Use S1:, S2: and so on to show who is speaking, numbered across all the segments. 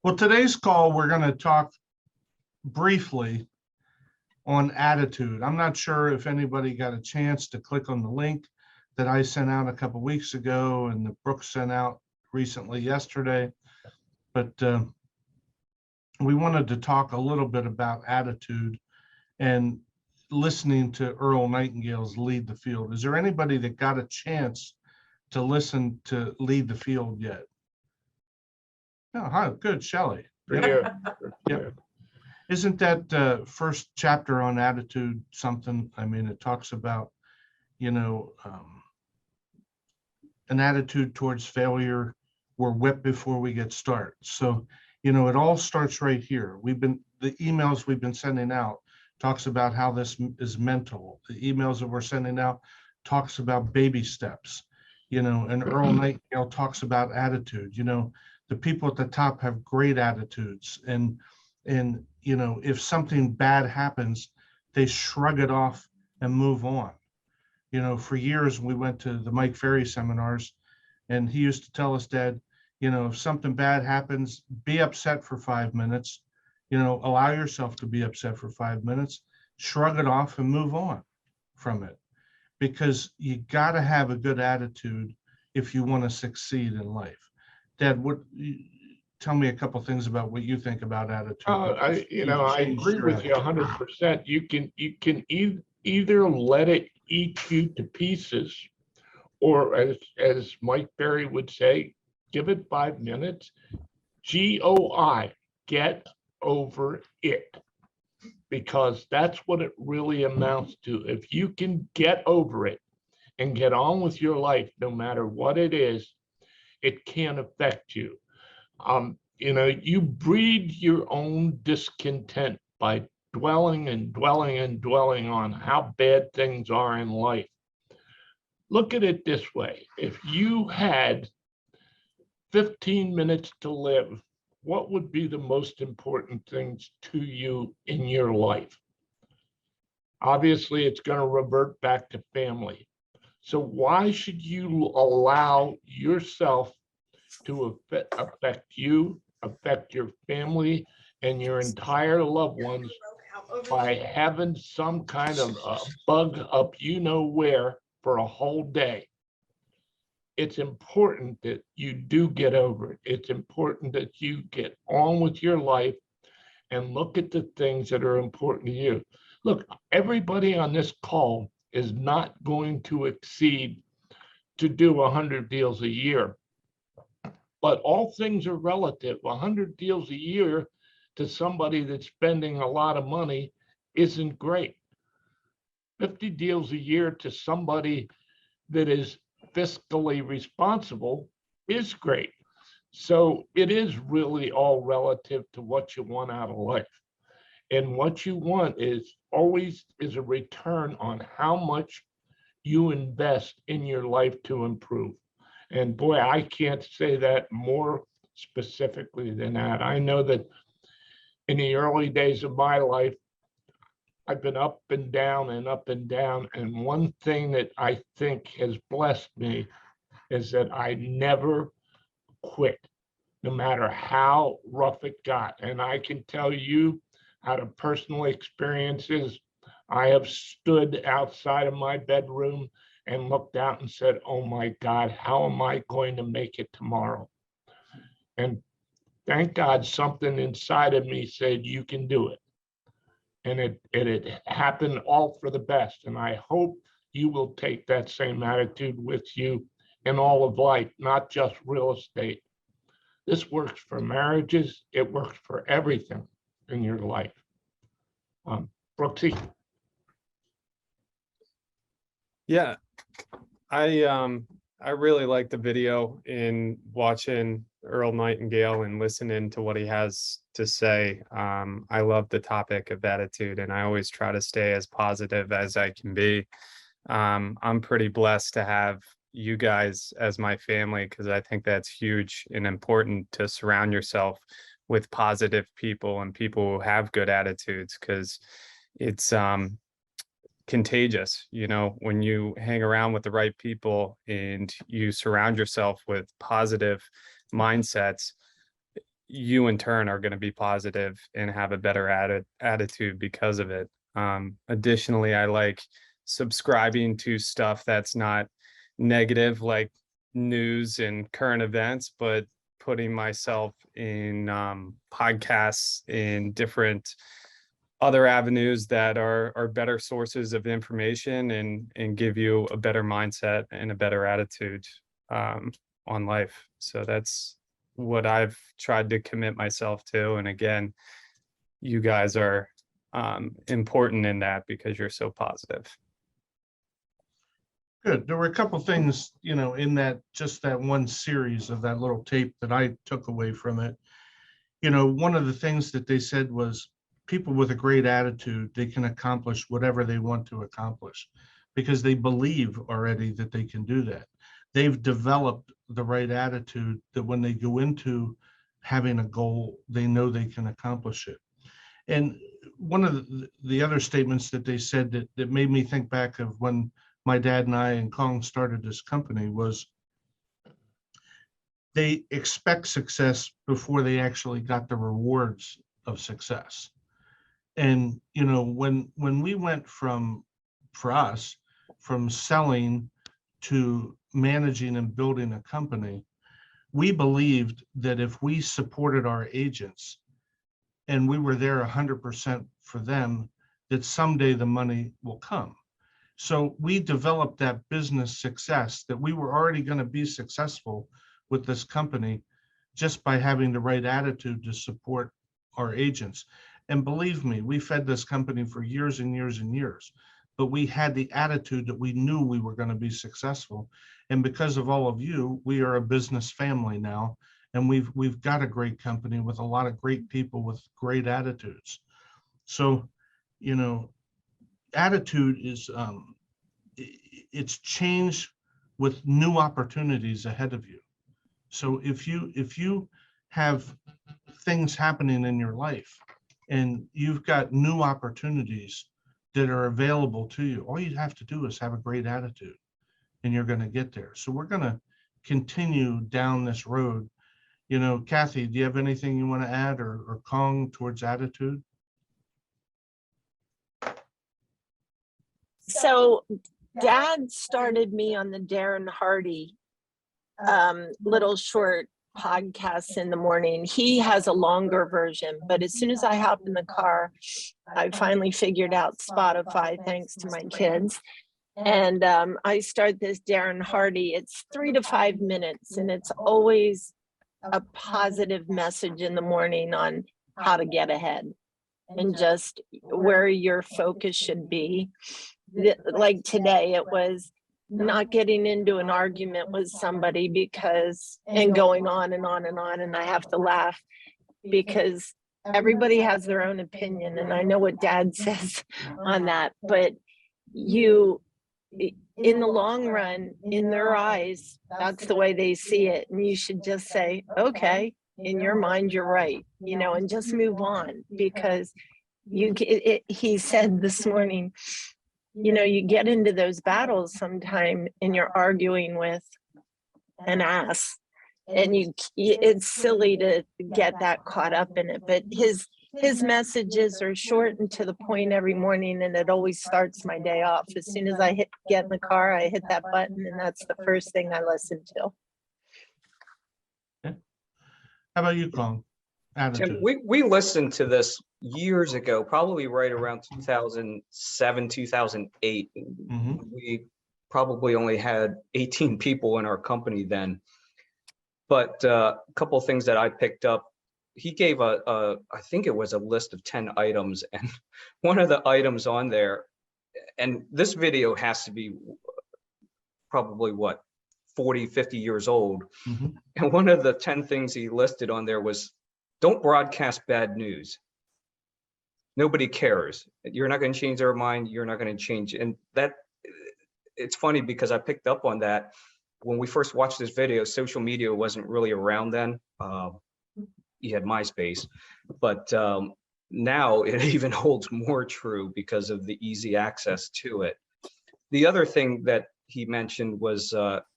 S1: Well, today's call, we're going to talk briefly on attitude. I'm not sure if anybody got a chance to click on the link that I sent out a couple weeks ago and that Brooks sent out recently yesterday, but we wanted to talk a little bit about attitude and listening to Earl Nightingale's Lead the Field. Is there anybody that got a chance to listen to Lead the Field yet? Oh, hi, good, Shelley. Yep. Isn't that first chapter on attitude something? I mean, it talks about, an attitude towards failure. We're whipped before we get started. So, it all starts right here. The emails we've been sending out talks about how this is mental. The emails that we're sending out talks about baby steps, and Earl Nightingale talks about attitude. The people at the top have great attitudes, and if something bad happens, they shrug it off and move on. For years we went to the Mike Ferry seminars, and he used to tell us, Dad, if something bad happens, be upset for 5 minutes, allow yourself to be upset for 5 minutes, shrug it off and move on from it, because you got to have a good attitude if you want to succeed in life. Dad, tell me a couple things about what you think about attitude.
S2: I agree with you 100%. You can either let it eat you to pieces, or as Mike Berry would say, give it 5 minutes. GOI, get over it, because that's what it really amounts to. If you can get over it and get on with your life, no matter what it is, it can affect you. You breed your own discontent by dwelling and dwelling and dwelling on how bad things are in life. Look at it this way. If you had 15 minutes to live, what would be the most important things to you in your life? Obviously, it's going to revert back to family. So why should you allow yourself to affect you, affect your family, and your entire loved ones by having some kind of a bug up where for a whole day? It's important that you do get over it. It's important that you get on with your life and look at the things that are important to you. Look, everybody on this call is not going to exceed to do 100 deals a year. But all things are relative. 100 deals a year to somebody that's spending a lot of money isn't great. 50 deals a year to somebody that is fiscally responsible is great. So it is really all relative to what you want out of life. And what you want is always a return on how much you invest in your life to improve. And boy, I can't say that more specifically than that. I know that in the early days of my life, I've been up and down and up and down. And one thing that I think has blessed me is that I never quit, no matter how rough it got. And I can tell you out of personal experiences, I have stood outside of my bedroom and looked out and said, oh my God, how am I going to make it tomorrow? And thank God something inside of me said, you can do it. And it happened all for the best. And I hope you will take that same attitude with you in all of life, not just real estate. This works for marriages. It works for everything in your life. Brooksy.
S3: Yeah, I really like the video in watching Earl Nightingale and listening to what he has to say. I love the topic of attitude, and I always try to stay as positive as I can be. I'm pretty blessed to have you guys as my family, because I think that's huge and important to surround yourself with positive people and people who have good attitudes, because it's contagious. When you hang around with the right people and you surround yourself with positive mindsets, you in turn are going to be positive and have a better attitude because of it. Additionally, I like subscribing to stuff that's not negative, like news and current events, but putting myself in podcasts in different other avenues that are better sources of information and give you a better mindset and a better attitude on life. So that's what I've tried to commit myself to. And again, you guys are important in that because you're so positive.
S1: Good. There were a couple things, in that, just that one series of that little tape that I took away from it. One of the things that they said was people with a great attitude, they can accomplish whatever they want to accomplish because they believe already that they can do that. They've developed the right attitude that when they go into having a goal, they know they can accomplish it. And one of the other statements that they said that made me think back of when my dad and I and Kong started this company was they expect success before they actually got the rewards of success. And, when we went for us, from selling to managing and building a company, we believed that if we supported our agents and we were there 100% for them, that someday the money will come. So we developed that business success, that we were already going to be successful with this company just by having the right attitude to support our agents. And believe me, we fed this company for years and years and years, but we had the attitude that we knew we were going to be successful. And because of all of you, we are a business family now, and we've got a great company with a lot of great people with great attitudes. So, attitude is it's change with new opportunities ahead of you. So if you have things happening in your life and you've got new opportunities that are available to you, all you have to do is have a great attitude and you're going to get there. So we're going to continue down this road. Kathy, do you have anything you want to add, or Kong, towards attitude?
S4: So Dad started me on the Darren Hardy little short podcasts in the morning. He has a longer version, but as soon as I hop in the car, I finally figured out Spotify, thanks to my kids. And I start this Darren Hardy. It's 3 to 5 minutes, and it's always a positive message in the morning on how to get ahead and just where your focus should be. Like today, it was not getting into an argument with somebody and going on and on and on. And I have to laugh because everybody has their own opinion. And I know what Dad says on that, but in the long run, in their eyes, that's the way they see it. And you should just say, okay, in your mind, you're right, and just move on, because he said this morning, you get into those battles sometime and you're arguing with an ass, and it's silly to get that caught up in it. But his messages are short and to the point every morning, and it always starts my day off. As soon as I get in the car, I hit that button, and that's the first thing I listen to.
S1: Okay. How about you, Kong? Attitude.
S5: Tim, we listened to this years ago, probably right around 2007, 2008.
S1: Mm-hmm.
S5: We probably only had 18 people in our company then. But a couple of things that I picked up, he gave I think it was a list of 10 items. And one of the items on there, and this video has to be probably 40, 50 years old.
S1: Mm-hmm.
S5: And one of the 10 things he listed on there was, don't broadcast bad news. Nobody cares. You're not going to change their mind. You're not going to change. And it's funny because I picked up on that when we first watched this video. Social media wasn't really around then. You had MySpace, but now it even holds more true because of the easy access to it. The other thing that he mentioned was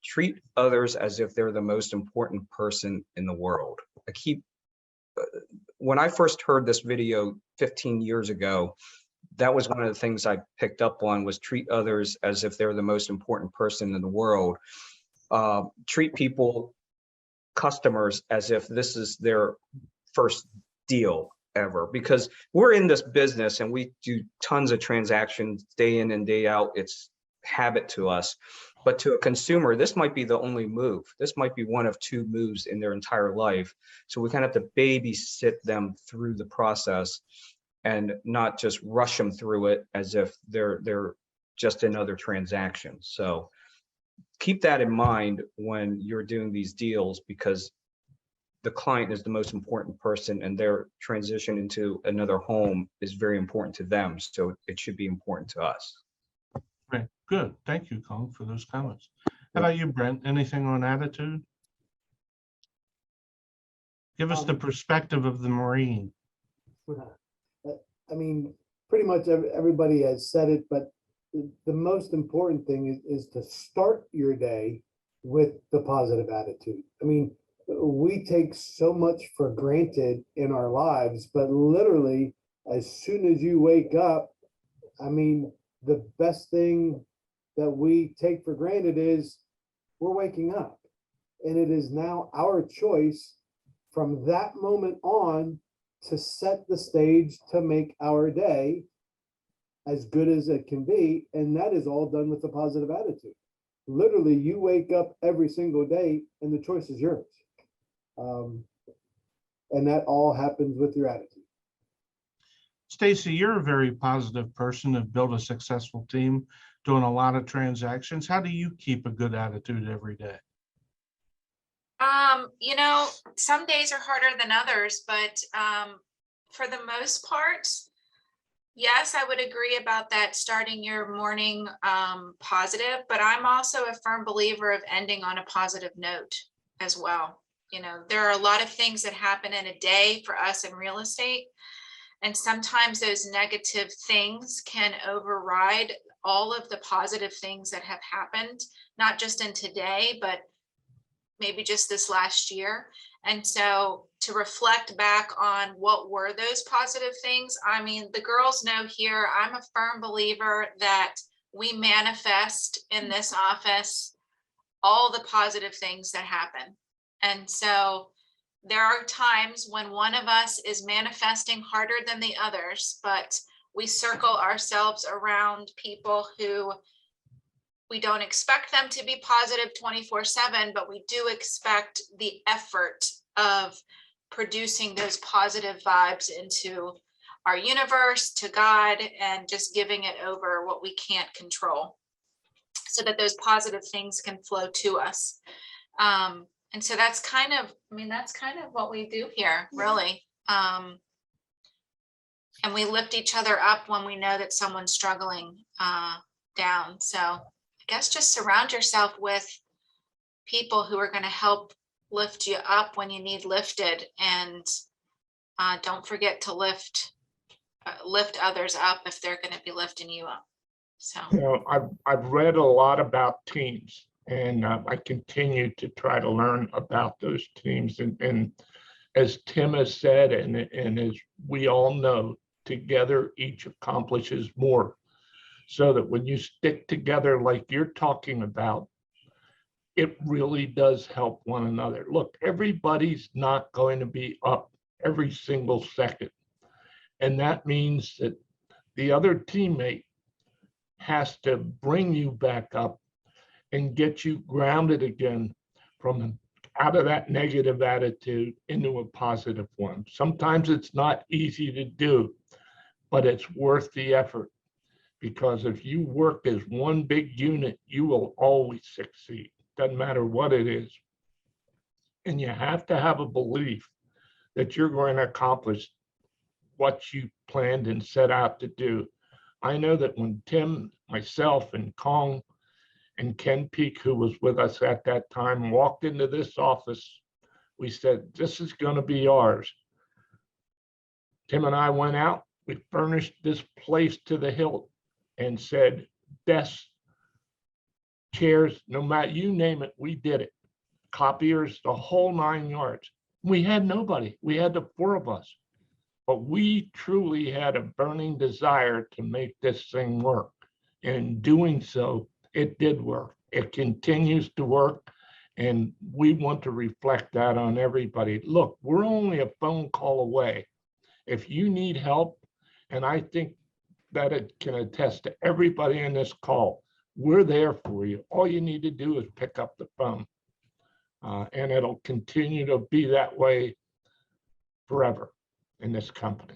S5: treat others as if they're the most important person in the world. I keep when I first heard this video 15 years ago, that was one of the things I picked up on, was treat others as if they're the most important person in the world. Treat people, customers, as if this is their first deal ever, because we're in this business and we do tons of transactions day in and day out. It's habit to us. But to a consumer, this might be the only move. This might be one of two moves in their entire life. So we kind of have to babysit them through the process and not just rush them through it as if they're just another transaction. So keep that in mind when you're doing these deals, because the client is the most important person and their transition into another home is very important to them. So it should be important to us.
S1: Right, good. Thank you, Colin, for those comments. How about you, Brent? Anything on attitude? Give us the perspective of the Marine.
S6: I mean, pretty much everybody has said it, but the most important thing is to start your day with the positive attitude. I mean, we take so much for granted in our lives, but literally, as soon as you wake up, I mean, the best thing that we take for granted is we're waking up. And it is now our choice from that moment on to set the stage to make our day as good as it can be. And that is all done with a positive attitude. Literally, you wake up every single day and the choice is yours. And that all happens with your attitude.
S1: Stacy, you're a very positive person, have built a successful team, doing a lot of transactions. How do you keep a good attitude every day?
S7: You know, some days are harder than others, but for the most part, yes, I would agree about that, starting your morning positive, but I'm also a firm believer of ending on a positive note as well. You know, there are a lot of things that happen in a day for us in real estate, and sometimes those negative things can override all of the positive things that have happened, not just in today, but maybe just this last year. And so to reflect back on what were those positive things, I mean, the girls know here, I'm a firm believer that we manifest in this office all the positive things that happen. And so there are times when one of us is manifesting harder than the others, but we circle ourselves around people who we don't expect them to be positive 24/7, but we do expect the effort of producing those positive vibes into our universe, to God, and just giving it over what we can't control so that those positive things can flow to us. And so that's kind of, I mean, that's kind of what we do here, really. And we lift each other up when we know that someone's struggling down. So I guess just surround yourself with people who are going to help lift you up when you need lifted, and don't forget to lift others up if they're going to be lifting you up. So
S2: You know, I've read a lot about teams, and I continue to try to learn about those teams. And as Tim has said, and as we all know, together each accomplishes more. So that when you stick together like you're talking about, it really does help one another. Look, everybody's not going to be up every single second. And that means that the other teammate has to bring you back up and get you grounded again from out of that negative attitude into a positive one. Sometimes it's not easy to do, but it's worth the effort. Because if you work as one big unit, you will always succeed. Doesn't matter what it is. And you have to have a belief that you're going to accomplish what you planned and set out to do. I know that when Tim, myself, and Kong, and Ken Peak, who was with us at that time, walked into this office, we said, this is going to be ours. Tim and I went out, we furnished this place to the hilt, and said, desks, chairs, no matter, you name it, we did it. Copiers, the whole 9 yards. We had nobody. We had the four of us. But we truly had a burning desire to make this thing work. And in doing so, it did work. It continues to work. And we want to reflect that on everybody. Look, we're only a phone call away. If you need help, and I think that it can attest to everybody in this call, we're there for you. All you need to do is pick up the phone. And it'll continue to be that way forever in this company.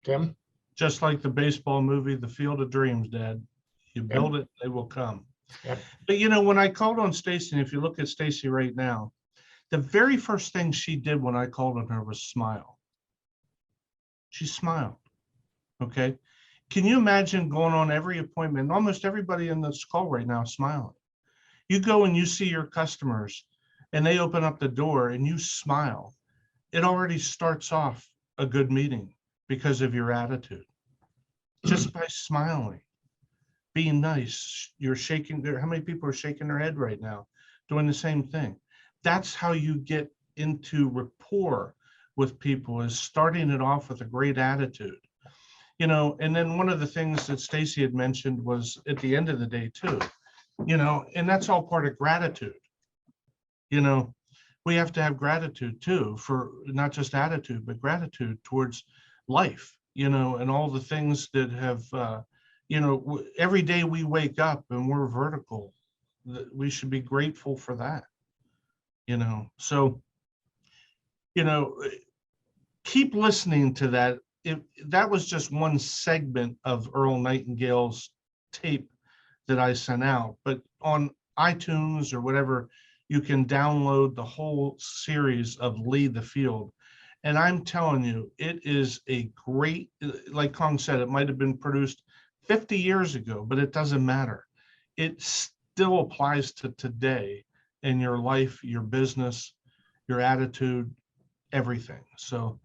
S2: Tim?
S1: Just like the baseball movie, The Field of Dreams, Dad. You build it, they will come.
S2: Yep.
S1: But you know, when I called on Stacy, and if you look at Stacy right now, the very first thing she did when I called on her was smile. She smiled. Okay. Can you imagine going on every appointment? Almost everybody in this call right now is smiling. You go and you see your customers and they open up the door and you smile. It already starts off a good meeting because of your attitude. Just by smiling, being nice, you're shaking there. How many people are shaking their head right now doing the same thing? That's how you get into rapport with people, is starting it off with a great attitude. You know, and then one of the things that Stacy had mentioned was at the end of the day too, you know, and that's all part of gratitude. You know, we have to have gratitude too, for not just attitude, but gratitude towards life, you know, and all the things that have, you know, every day we wake up and we're vertical, we should be grateful for that, you know. So, you know, keep listening to that. If that was just one segment of Earl Nightingale's tape that I sent out, but on iTunes or whatever, you can download the whole series of Lead the Field. And I'm telling you, it is a great, like Kong said, it might have been produced 50 years ago, but it doesn't matter. It still applies to today in your life, your business, your attitude, everything. So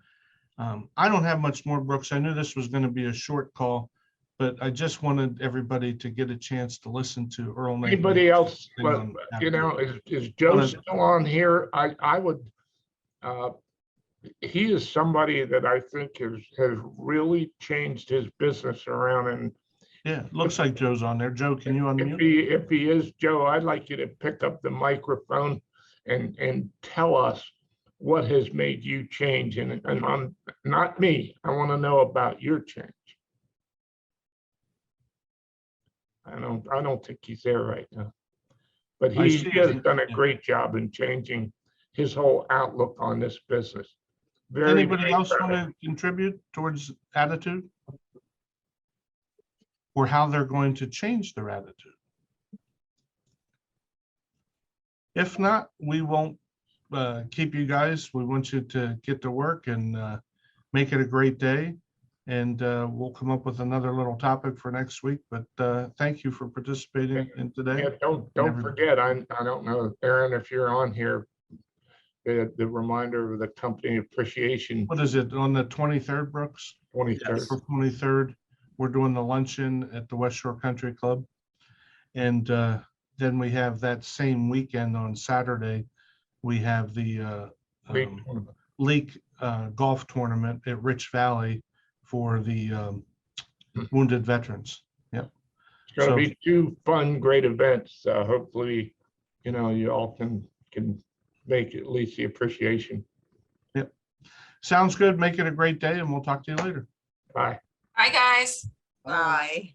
S1: I don't have much more, Brooks. I knew this was going to be a short call, but I just wanted everybody to get a chance to listen to Earl Nightingale.
S2: Anybody else,
S1: thing
S2: but
S1: on
S2: you know,
S1: attitude.
S2: is Joe still on here? I would, he is somebody that I think has really changed his business around. And
S1: Yeah, looks like Joe's on there. Joe, can you unmute?
S2: if he is, Joe, I'd like you to pick up the microphone and tell us what has made you change. And I'm not me. I want to know about your change. I don't think he's there right now, but
S1: I
S2: he
S1: see
S2: has
S1: him.
S2: done a
S1: Yeah.
S2: great job in changing his whole outlook on this business. Very
S1: Anybody
S2: nice
S1: else
S2: guy.
S1: want to contribute towards attitude? Or how they're going to change their attitude? If not, we won't keep you guys. We want you to get to work and make it a great day. And we'll come up with another little topic for next week. But thank you for participating in today.
S2: Yeah, don't
S1: everybody.
S2: forget, I don't know, Aaron, if you're on here, the reminder of the company appreciation
S1: What is it, on the 23rd, Brooks?
S2: 23rd.
S1: April 23rd, we're doing the luncheon at the West Shore Country Club. And then we have that same weekend on Saturday, we have the Lake Golf Tournament at Rich Valley for the wounded veterans. Yep.
S2: It's gonna
S1: So-
S2: be two fun, great events. Hopefully, you know, you all can make at least the appreciation.
S1: Yep. Sounds good. Make it a great day and we'll talk to you later.
S2: Bye.
S7: Hi, guys.
S8: Bye.